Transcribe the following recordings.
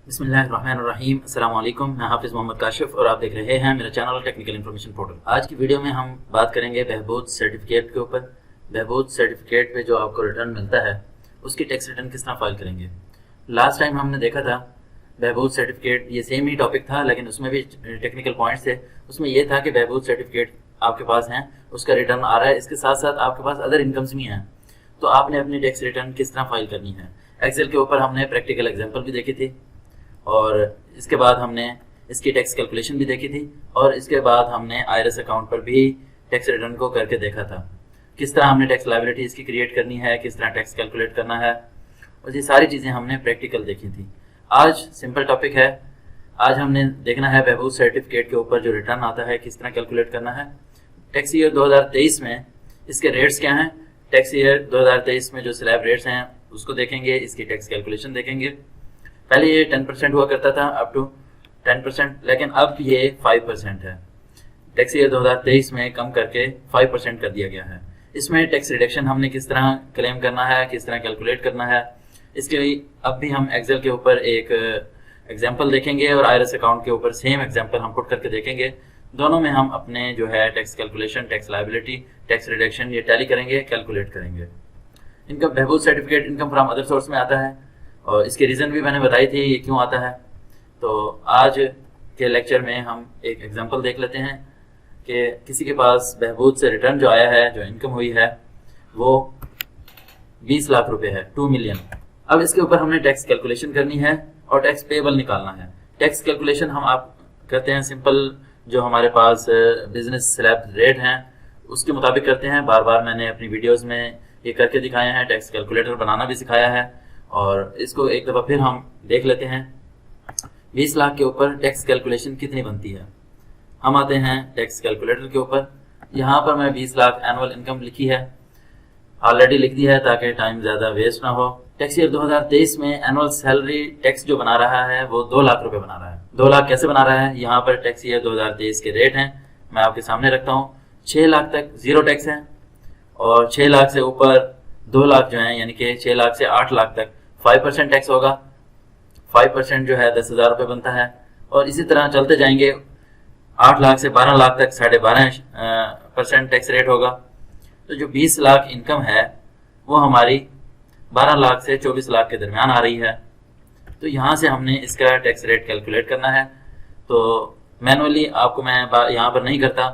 बिस्मिल्लाहिर्रहमानिर्रहीम। अस्सलाम वालेकुम। मैं हाफिज़ मोहम्मद काशिफ और आप देख रहे हैं मेरा चैनल टेक्निकल इन्फॉर्मेशन पोर्टल। आज की वीडियो में हम बात करेंगे बहबूद सर्टिफिकेट के ऊपर। बहबूद सर्टिफिकेट पे जो आपको रिटर्न मिलता है उसकी टैक्स रिटर्न किस तरह फाइल करेंगे। लास्ट टाइम हमने देखा था बहबूद सर्टिफिकेट, ये सेम ही टॉपिक था लेकिन उसमें भी टेक्निकल पॉइंट्स थे। उसमें यह था कि बहबूद सर्टिफिकेट आपके पास हैं, उसका रिटर्न आ रहा है, इसके साथ साथ आपके पास अदर इनकम्स भी हैं, तो आपने अपनी टैक्स रिटर्न किस तरह फाइल करनी है। एक्सेल के ऊपर हमने प्रैक्टिकल एग्जाम्पल भी देखी थी और इसके बाद हमने इसकी टैक्स कैलकुलेशन भी देखी थी और इसके बाद हमने आईआरएस अकाउंट पर भी टैक्स रिटर्न को करके देखा था किस तरह हमने टैक्स लायबिलिटी इसकी क्रिएट करनी है, किस तरह टैक्स कैलकुलेट करना है, और ये सारी चीज़ें हमने प्रैक्टिकल देखी थी। आज सिंपल टॉपिक है, आज हमने देखना है बहबूद सर्टिफिकेट के ऊपर जो रिटर्न आता है किस तरह कैलकुलेट करना है। टैक्स ईयर 2023 में इसके रेट्स क्या हैं, टैक्स ईयर 2023 में जो स्लैब रेट्स हैं उसको देखेंगे, इसकी टैक्स कैलकुलेशन देखेंगे। पहले ये 10% हुआ करता था अप टू 10%, लेकिन अब ये 5% है। टैक्स ईयर 2023 में कम करके 5% कर दिया गया है। इसमें टैक्स रिडक्शन हमने किस तरह क्लेम करना है, किस तरह कैलकुलेट करना है, इसके लिए अब भी हम एक्सेल के ऊपर एक एग्जांपल देखेंगे और आईआरएस अकाउंट के ऊपर सेम एग्जांपल हम पुट करके देखेंगे। दोनों में हम अपने जो है tax calculation, tax liability, tax reduction ये टैली करेंगे, कैलकुलेट करेंगे। इनका बहबूद certificate income from other source में आता है और इसके रीज़न भी मैंने बताई थी ये क्यों आता है। तो आज के लेक्चर में हम एक एग्जांपल देख लेते हैं कि किसी के पास बहबूद से रिटर्न जो आया है, जो इनकम हुई है वो 20 लाख रुपए है, 2 मिलियन। अब इसके ऊपर हमने टैक्स कैलकुलेशन करनी है और टैक्स पेएबल निकालना है। टैक्स कैलकुलेशन हम आप करते हैं सिंपल, जो हमारे पास बिजनेस स्लैब रेट हैं उसके मुताबिक करते हैं। बार बार मैंने अपनी वीडियोज़ में ये करके दिखाए हैं, टैक्स कैलकुलेटर बनाना भी सिखाया है और इसको एक दफ़ा फिर हम देख लेते हैं। 20 लाख के ऊपर टैक्स कैलकुलेशन कितनी बनती है। हम आते हैं टैक्स कैलकुलेटर के ऊपर। यहाँ पर मैं 20 लाख एनुअल इनकम लिखी है, ऑलरेडी लिख दी है ताकि टाइम ज़्यादा वेस्ट ना हो। टैक्स ईयर 2023 में एनुअल सैलरी टैक्स जो बना रहा है वो 2 लाख रुपए बना रहा है। 2 लाख कैसे बना रहा है, यहाँ पर टैक्स ईयर 2023 के रेट हैं, मैं आपके सामने रखता हूँ। 6 लाख तक जीरो टैक्स है और 6 लाख से ऊपर 2 लाख जो है, यानी कि 6 लाख से 8 लाख तक 5% टैक्स होगा। 5% जो है 10,000 रुपये बनता है और इसी तरह चलते जाएंगे। 8 लाख से 12 लाख तक 12.5% टैक्स रेट होगा। तो जो 20 लाख इनकम है वो हमारी 12 लाख से 24 लाख के दरमियान आ रही है। तो यहाँ से हमने इसका टैक्स रेट कैलकुलेट करना है। तो मैनुअली आपको मैं यहाँ पर नहीं करता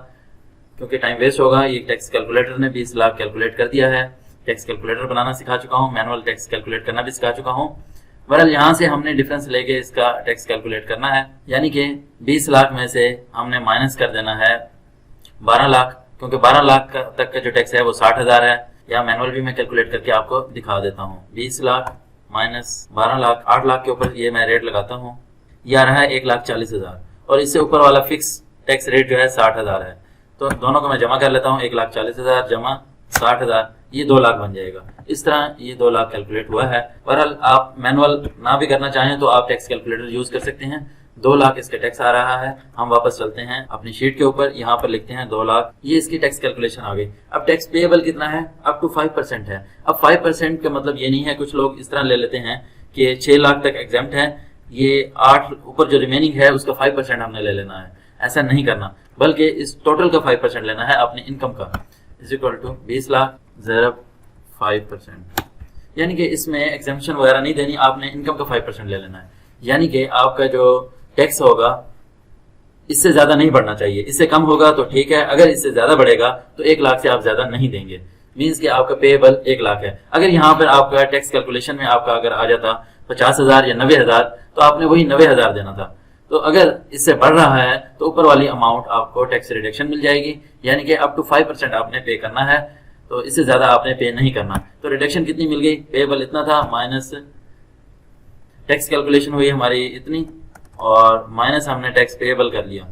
क्योंकि टाइम वेस्ट होगा। ये टैक्स कैलकुलेटर ने 20 लाख कैलकुलेट कर दिया है। टैक्स कैलकुलेटर बनाना सिखा चुका हूँ, मैनुअल टैक्स कैलकुलेट करना भी सिखा चुका हूँ। बहरहाल यहाँ से हमने डिफरेंस लेके इसका टैक्स कैलकुलेट करना है, यानी कि 20 लाख में से हमने माइनस कर देना है 12 लाख, क्योंकि 12 लाख तक का जो टैक्स है वो 60,000 है। या मैनुअल भी मैं कैलकुलेट करके आपको दिखा देता हूँ। 20 लाख माइनस 12 लाख, 8 लाख के ऊपर ये मैं रेट लगाता हूँ, यह आ रहा है 1,40,000 और इससे ऊपर वाला फिक्स टैक्स रेट जो है 60,000 है। तो दोनों को मैं जमा कर लेता हूँ, 1,40,000 जमा 60,000, ये 2 लाख बन जाएगा। इस तरह ये 2 लाख कैलकुलेट हुआ है। बहरहाल आप मैनुअल ना भी करना चाहें तो आप टैक्स कैलकुलेटर यूज कर सकते हैं। 2 लाख इसका टैक्स आ रहा है। हम वापस चलते हैं अपनी शीट के ऊपर, यहाँ पर लिखते हैं 2 लाख, ये इसकी टैक्स कैलकुलेशन आ गई। अब टैक्स पेएबल कितना है, अप टू 5% है। अब 5% का मतलब ये नहीं है, कुछ लोग इस तरह ले लेते हैं कि 6 लाख तक एग्जेम्प्ट है, ये 8 ऊपर जो रिमेनिंग है उसका 5% हमने ले लेना है। ऐसा नहीं करना, बल्कि इस टोटल का 5% लेना है अपनी इनकम का, इज इक्वल टू 20 लाख ज़रब 5%, यानी कि इसमें एग्जेम्पशन वगैरह नहीं देनी, आपने इनकम का 5% ले लेना है। यानी कि आपका जो टैक्स होगा इससे ज्यादा नहीं बढ़ना चाहिए। इससे कम होगा तो ठीक है, अगर इससे ज्यादा बढ़ेगा तो 1 लाख से आप ज्यादा नहीं देंगे। मीन्स कि आपका पेएबल 1 लाख है। अगर यहाँ पर आपका टैक्स कैलकुलेशन में आपका अगर आ जाता 50,000 या 90,000 तो आपने वही 90,000 देना था। तो अगर इससे बढ़ रहा है तो ऊपर वाली अमाउंट आपको टैक्स रिडक्शन मिल जाएगी, यानी कि अप टू 5% आपने पे करना है, तो इससे ज्यादा आपने पे नहीं करना। तो रिडक्शन कितनी मिल गई, पेएबल इतना था माइनस टैक्स कैलकुलेशन हुई हमारी इतनी और माइनस हमने टैक्स पेएबल कर लिया,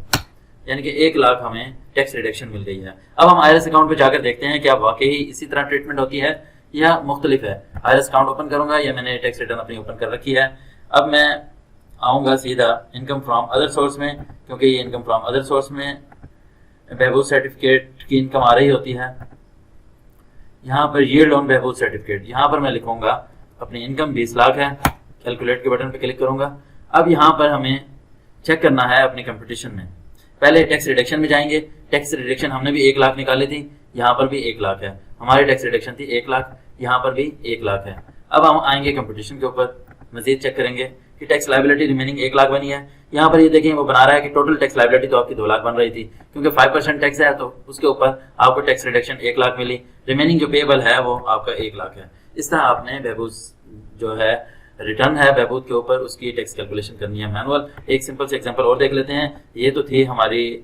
यानी कि 1 लाख हमें टैक्स रिडक्शन मिल गई है। अब हम आईआरएस अकाउंट पे जाकर देखते हैं क्या वाकई इसी तरह ट्रीटमेंट होती है या मुख्तलिफ है। आईआरएस अकाउंट ओपन करूंगा, या मैंने टैक्स रिटर्न अपनी ओपन कर रखी है। अब मैं आऊंगा सीधा इनकम फ्रॉम अदर सोर्स में, क्योंकि ये इनकम फ्रॉम अदर सोर्स में बहबूद सर्टिफिकेट की इनकम आ रही होती है। यहाँ पर यील्ड ऑन बहबूद सर्टिफिकेट, यहाँ पर मैं लिखूंगा अपनी इनकम 20 लाख है, कैलकुलेट के बटन पे क्लिक करूंगा। अब यहाँ पर हमें चेक करना है अपने कंपटीशन में। पहले टैक्स रिडक्शन में जाएंगे। टैक्स रिडक्शन हमने भी 1 लाख निकाली थी, यहाँ पर भी 1 लाख है। हमारी टैक्स रिडक्शन थी 1 लाख, यहाँ पर भी 1 लाख है। अब हम आएंगे कंपटीशन के ऊपर, मजीद चेक करेंगे कि टैक्स लायबिलिटी रिमेनिंग 1 लाख बनी है। यहाँ पर ये देखें वो बना रहा है कि टोटल टैक्स लायबिलिटी तो आपकी 2 लाख बन रही थी, क्योंकि 5% टैक्स है तो उसके ऊपर आपको टैक्स रिडक्शन 1 लाख मिली। रिमेनिंग जो पेएबल है वो आपका 1 लाख है। इस तरह आपने बहबूद जो है रिटर्न है बहबूद के ऊपर, उसकी टैक्स कैलकुलेशन करनी है मैनुअल। एक सिंपल से एग्जांपल और देख लेते हैं। ये तो थी हमारी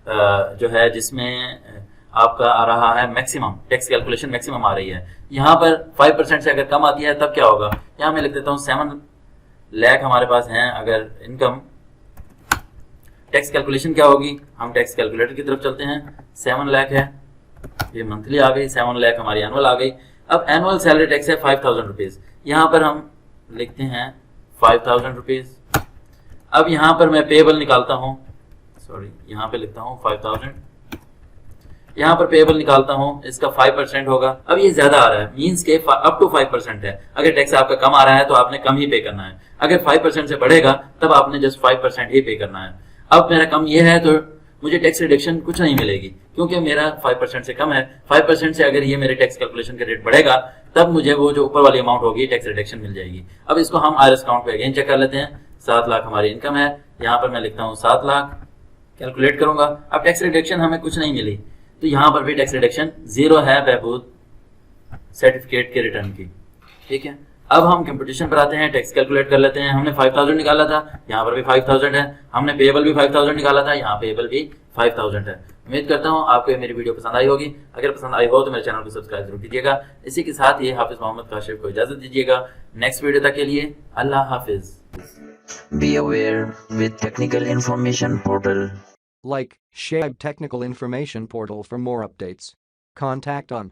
जो है जिसमें आपका आ रहा है मैक्सिमम टैक्स कैलकुलेशन, मैक्सिमम आ रही है। यहाँ पर 5% से अगर कम आती है तब क्या होगा, यहाँ मैं लिख देता हूँ 7 लाख हमारे पास हैं अगर इनकम। टैक्स कैलकुलेशन क्या होगी, हम टैक्स कैलकुलेटर की तरफ चलते हैं। 7 लाख है, ये मंथली आ गई, 7 लाख हमारी एनुअल आ गई। अब एनुअल सैलरी टैक्स है 5000 रुपीज, यहाँ पर हम लिखते हैं 5000 रुपीज। अब यहाँ पर मैं पेएबल निकालता हूँ, सॉरी यहाँ पे लिखता हूँ 5000, यहाँ पर पेएबल निकालता हूँ, इसका 5% होगा। अब ये ज्यादा आ रहा है, मींस के अप टू 5% है। अगर टैक्स आपका कम आ रहा है तो आपने कम ही पे करना है, अगर 5% से बढ़ेगा तब आपने जस्ट 5% ही पे करना है। अब मेरा कम ये है तो मुझे टैक्स रिडक्शन कुछ नहीं मिलेगी, क्योंकि मेरा 5% से कम है। 5% से अगर ये मेरे टैक्स कैलकुलेशन का रेट बढ़ेगा तब मुझे वो जो ऊपर वाली अमाउंट होगी टैक्स रिडक्शन मिल जाएगी। अब इसको हम आईआरएस अकाउंट पे अगेन चेक कर लेते हैं। 7 लाख हमारी इनकम है, यहाँ पर मैं लिखता हूँ 7 लाख, कैलकुलेट करूंगा। अब टैक्स रिडक्शन हमें कुछ नहीं मिली तो यहाँ पर भी टैक्स रिडक्शन 0 है बहबूद सर्टिफिकेट के रिटर्न की। ठीक है, अब हम कंपटीशन पर आते हैं, टैक्स कैलकुलेट कर लेते हैं। हमने 5000 निकाला था, यहाँ पर भी 5000 है। हमने पेएबल भी 5000 निकाला था, यहाँ पेएबल भी 5000 है। उम्मीद करता हूँ आपको ये मेरी वीडियो पसंद आई होगी। अगर पसंद आई हो तो मेरे चैनल को सब्सक्राइब जरूर कीजिएगा। इसी के साथ ये हाफिज मोहम्मद काशिफ को इजाजत दीजिएगा। नेक्स्ट वीडियो तक के लिए अल्लाह हाफिज। Be aware with Technical Information Portal. Like, share Technical Information Portal for more updates. Contact on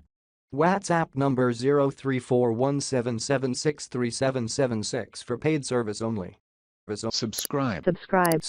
WhatsApp number 034177637776 for paid service only. Subscribe. Subscribe.